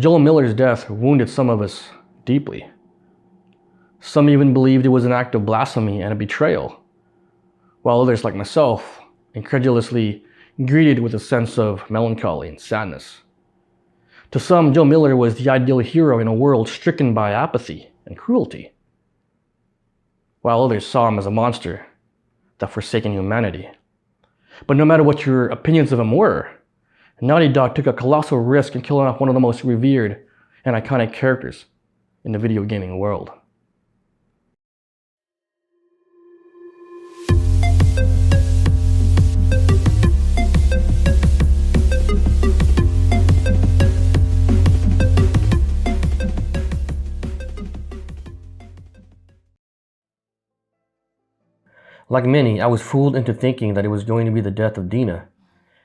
Joel Miller's death wounded some of us deeply. Some even believed it was an act of blasphemy and a betrayal, while others, like myself, incredulously greeted with a sense of melancholy and sadness. To some, Joe Miller was the ideal hero in a world stricken by apathy and cruelty, while others saw him as a monster that forsaken humanity. But no matter what your opinions of him were, Naughty Dog took a colossal risk in killing off one of the most revered and iconic characters in the video gaming world. Like many, I was fooled into thinking that it was going to be the death of Dina,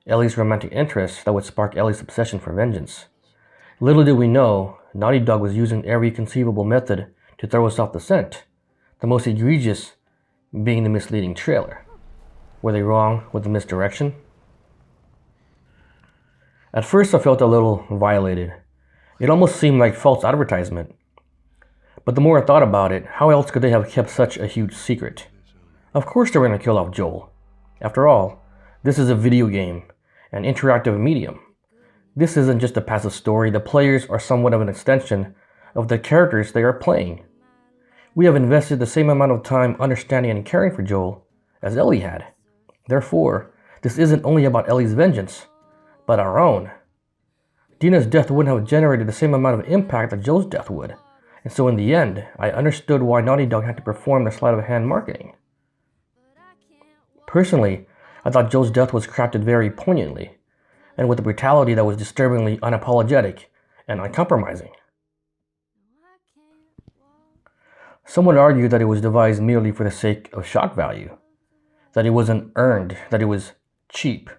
Ellie's romantic interest, that would spark Ellie's obsession for vengeance. Little did we know, Naughty Dog was using every conceivable method to throw us off the scent, the most egregious being the misleading trailer. Were they wrong with the misdirection? At first I felt a little violated. It almost seemed like false advertisement. But the more I thought about it, how else could they have kept such a huge secret? Of course they were going to kill off Joel. After all, this is a video game, an interactive medium. This isn't just a passive story. The players are somewhat of an extension of the characters they are playing. We have invested the same amount of time understanding and caring for Joel as Ellie had. Therefore, this isn't only about Ellie's vengeance, but our own. Dina's death wouldn't have generated the same amount of impact that Joel's death would. And so in the end, I understood why Naughty Dog had to perform the sleight of hand marketing. Personally, I thought Joel's death was crafted very poignantly, and with a brutality that was disturbingly unapologetic and uncompromising. Some would argue that it was devised merely for the sake of shock value, that it wasn't earned, that it was cheap.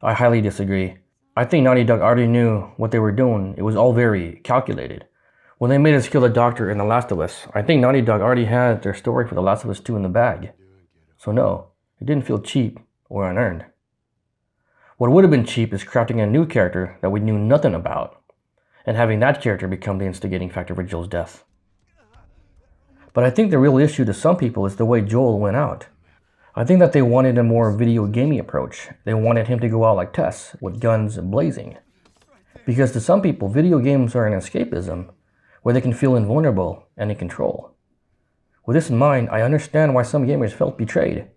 I highly disagree. I think Naughty Dog already knew what they were doing. It was all very calculated. When they made us kill the doctor in The Last of Us, I think Naughty Dog already had their story for The Last of Us 2 in the bag. So no, it didn't feel cheap or unearned. What would have been cheap is crafting a new character that we knew nothing about, and having that character become the instigating factor for Joel's death. But I think the real issue to some people is the way Joel went out. I think that they wanted a more video gaming approach. They wanted him to go out like Tess, with guns blazing. Because to some people, video games are an escapism, where they can feel invulnerable and in control. With this in mind, I understand why some gamers felt betrayed.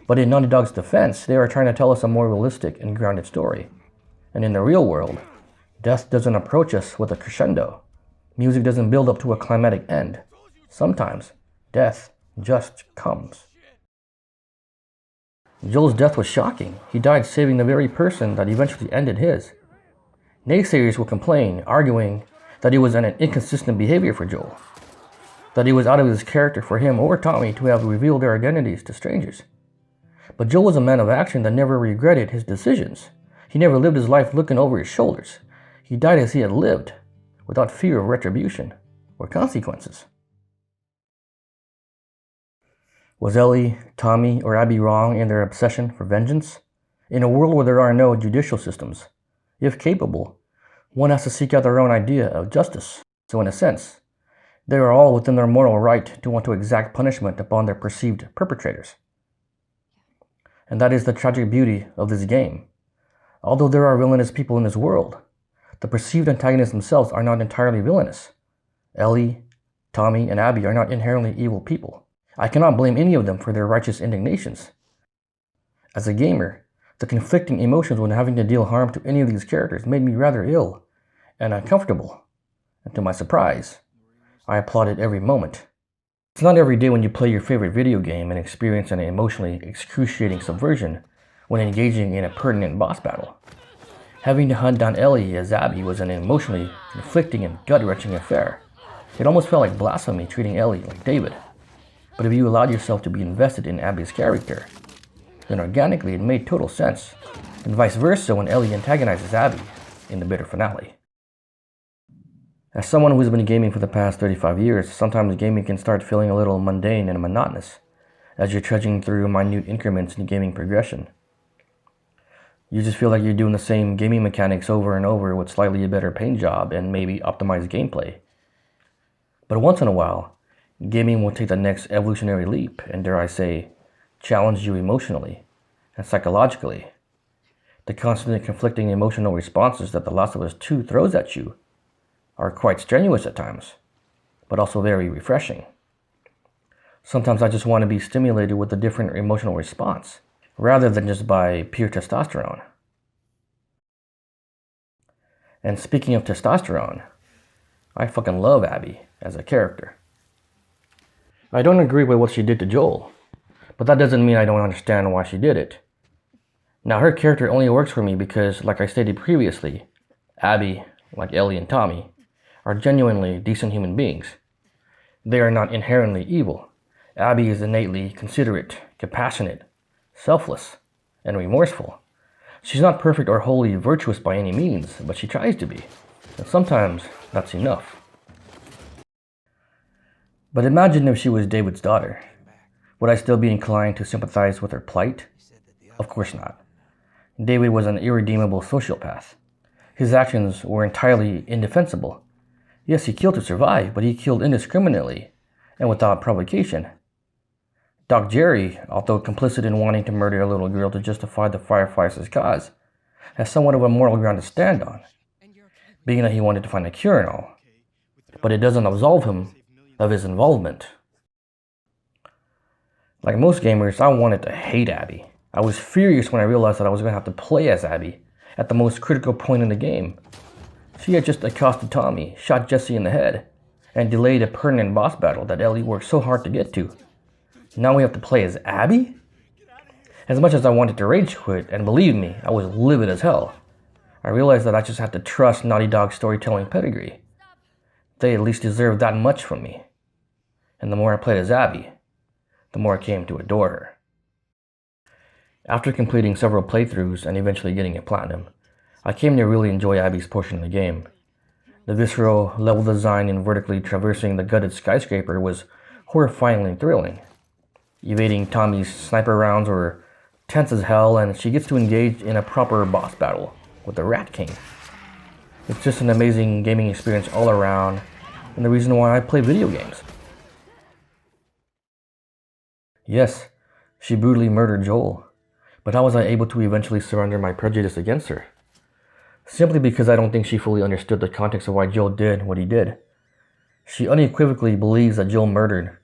But in Naughty Dog's defense, they are trying to tell us a more realistic and grounded story. And in the real world, death doesn't approach us with a crescendo. Music doesn't build up to a climatic end. Sometimes, death just comes. Joel's death was shocking. He died saving the very person that eventually ended his. Naysayers will complain, arguing that it was an inconsistent behavior for Joel, that it was out of his character for him or Tommy to have revealed their identities to strangers. But Joel was a man of action that never regretted his decisions. He never lived his life looking over his shoulders. He died as he had lived, without fear of retribution or consequences. Was Ellie, Tommy, or Abby wrong in their obsession for vengeance? In a world where there are no judicial systems, if capable, one has to seek out their own idea of justice. So in a sense, they are all within their moral right to want to exact punishment upon their perceived perpetrators. And that is the tragic beauty of this game. Although there are villainous people in this world, the perceived antagonists themselves are not entirely villainous. Ellie, Tommy, and Abby are not inherently evil people. I cannot blame any of them for their righteous indignations. As a gamer, the conflicting emotions when having to deal harm to any of these characters made me rather ill and uncomfortable. And to my surprise, I applauded every moment. It's not every day when you play your favorite video game and experience an emotionally excruciating subversion when engaging in a pertinent boss battle. Having to hunt down Ellie as Abby was an emotionally conflicting and gut-wrenching affair. It almost felt like blasphemy treating Ellie like David. But if you allowed yourself to be invested in Abby's character, then organically it made total sense, and vice versa when Ellie antagonizes Abby in the bitter finale. As someone who's been gaming for the past 35 years, sometimes gaming can start feeling a little mundane and monotonous as you're trudging through minute increments in gaming progression. You just feel like you're doing the same gaming mechanics over and over with slightly a better paint job and maybe optimized gameplay. But once in a while, gaming will take the next evolutionary leap and, dare I say, challenge you emotionally and psychologically. The constantly conflicting emotional responses that The Last of Us 2 throws at you are quite strenuous at times, but also very refreshing. Sometimes I just want to be stimulated with a different emotional response, rather than just by pure testosterone. And speaking of testosterone, I fucking love Abby as a character. I don't agree with what she did to Joel, but that doesn't mean I don't understand why she did it. Now, her character only works for me because, like I stated previously, Abby, like Ellie and Tommy, are genuinely decent human beings. They are not inherently evil. Abby is innately considerate, compassionate, selfless, and remorseful. She's not perfect or wholly virtuous by any means, but she tries to be, and sometimes that's enough. But imagine if she was David's daughter. Would I still be inclined to sympathize with her plight? Of course not. David was an irredeemable sociopath. His actions were entirely indefensible. Yes, he killed to survive, but he killed indiscriminately and without provocation. Doc Jerry, although complicit in wanting to murder a little girl to justify the Fireflies' cause, has somewhat of a moral ground to stand on, being that he wanted to find a cure and all. But it doesn't absolve him of his involvement. Like most gamers, I wanted to hate Abby. I was furious when I realized that I was going to have to play as Abby at the most critical point in the game. She had just accosted Tommy, shot Jesse in the head, and delayed a pertinent boss battle that Ellie worked so hard to get to. Now we have to play as Abby? As much as I wanted to rage quit, and believe me, I was livid as hell, I realized that I just had to trust Naughty Dog's storytelling pedigree. They at least deserved that much from me. And the more I played as Abby, the more I came to adore her. After completing several playthroughs and eventually getting a platinum, I came to really enjoy Abby's portion of the game. The visceral level design in vertically traversing the gutted skyscraper was horrifyingly thrilling. Evading Tommy's sniper rounds were tense as hell, and she gets to engage in a proper boss battle with the Rat King. It's just an amazing gaming experience all around, and the reason why I play video games. Yes, she brutally murdered Joel, but how was I able to eventually surrender my prejudice against her? Simply because I don't think she fully understood the context of why Joel did what he did. She unequivocally believes that Joel murdered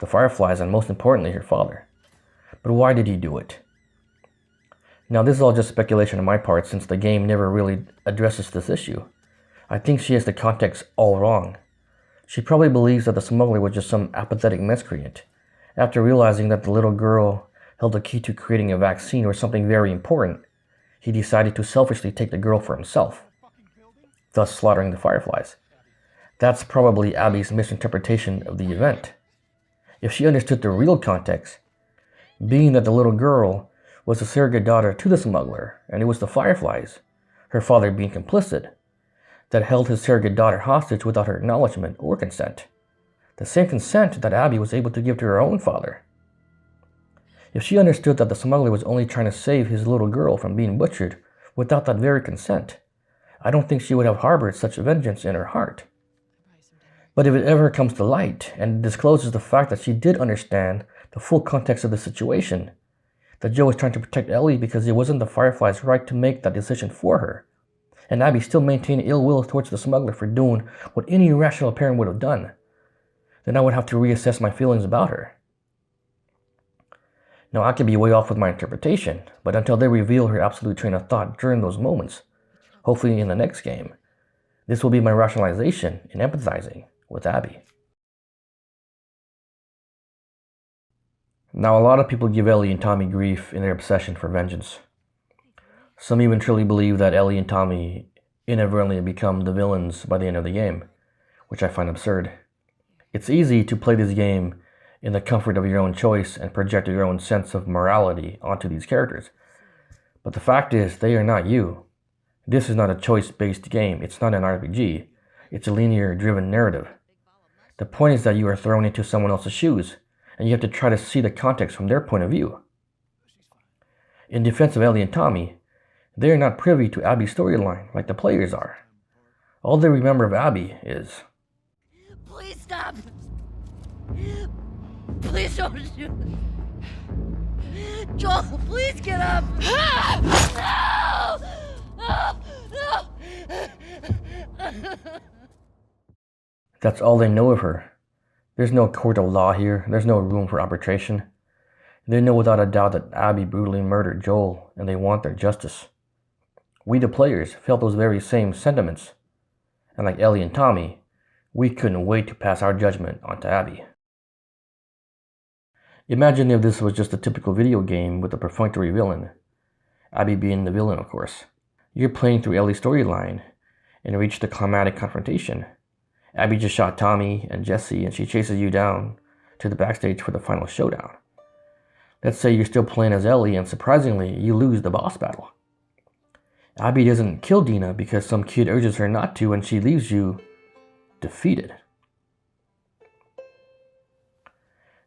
the Fireflies and, most importantly, her father. But why did he do it? Now, this is all just speculation on my part, since the game never really addresses this issue. I think she has the context all wrong. She probably believes that the smuggler was just some apathetic miscreant. After realizing that the little girl held the key to creating a vaccine or something very important, he decided to selfishly take the girl for himself, thus slaughtering the Fireflies. That's probably Abby's misinterpretation of the event. If she understood the real context, being that the little girl was a surrogate daughter to the smuggler, and it was the Fireflies, her father being complicit, that held his surrogate daughter hostage without her acknowledgement or consent. The same consent that Abby was able to give to her own father. If she understood that the smuggler was only trying to save his little girl from being butchered without that very consent, I don't think she would have harbored such vengeance in her heart. But if it ever comes to light and discloses the fact that she did understand the full context of the situation, that Joe was trying to protect Ellie because it wasn't the Firefly's right to make that decision for her, and Abby still maintained ill will towards the smuggler for doing what any rational parent would have done, then I would have to reassess my feelings about her. Now, I could be way off with my interpretation, but until they reveal her absolute train of thought during those moments, hopefully in the next game, this will be my rationalization in empathizing with Abby. Now, a lot of people give Ellie and Tommy grief in their obsession for vengeance. Some even truly believe that Ellie and Tommy inadvertently become the villains by the end of the game, which I find absurd. It's easy to play this game in the comfort of your own choice and project your own sense of morality onto these characters. But the fact is, they are not you. This is not a choice-based game. It's not an RPG. It's a linear-driven narrative. The point is that you are thrown into someone else's shoes, and you have to try to see the context from their point of view. In defense of Ellie and Tommy, They are not privy to Abby's storyline like the players are. All they remember of Abby is, Please stop! Please don't shoot! Joel, please get up! No! No! No! that's all they know of her. There's no court of law here. There's no room for arbitration. They know without a doubt that Abby brutally murdered Joel, and they want their justice. We, the players, felt those very same sentiments. And like Ellie and Tommy, we couldn't wait to pass our judgment onto Abby. Imagine if this was just a typical video game with a perfunctory villain. Abby being the villain, of course. You're playing through Ellie's storyline and reach the climatic confrontation. Abby just shot Tommy and Jesse, and she chases you down to the backstage for the final showdown. Let's say you're still playing as Ellie, and surprisingly, you lose the boss battle. Abby doesn't kill Dina because some kid urges her not to, and she leaves you defeated.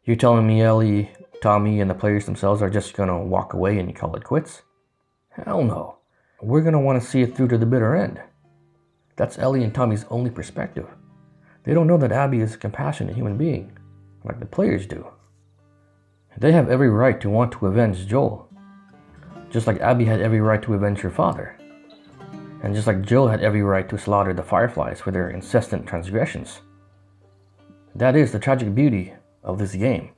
You're telling me Ellie, Tommy, and the players themselves are just gonna walk away and call it quits? Hell no. We're gonna want to see it through to the bitter end. That's Ellie and Tommy's only perspective. They don't know that Abby is a compassionate human being, like the players do. They have every right to want to avenge Joel, just like Abby had every right to avenge her father, and just like Joel had every right to slaughter the Fireflies for their incessant transgressions. That is the tragic beauty of this game.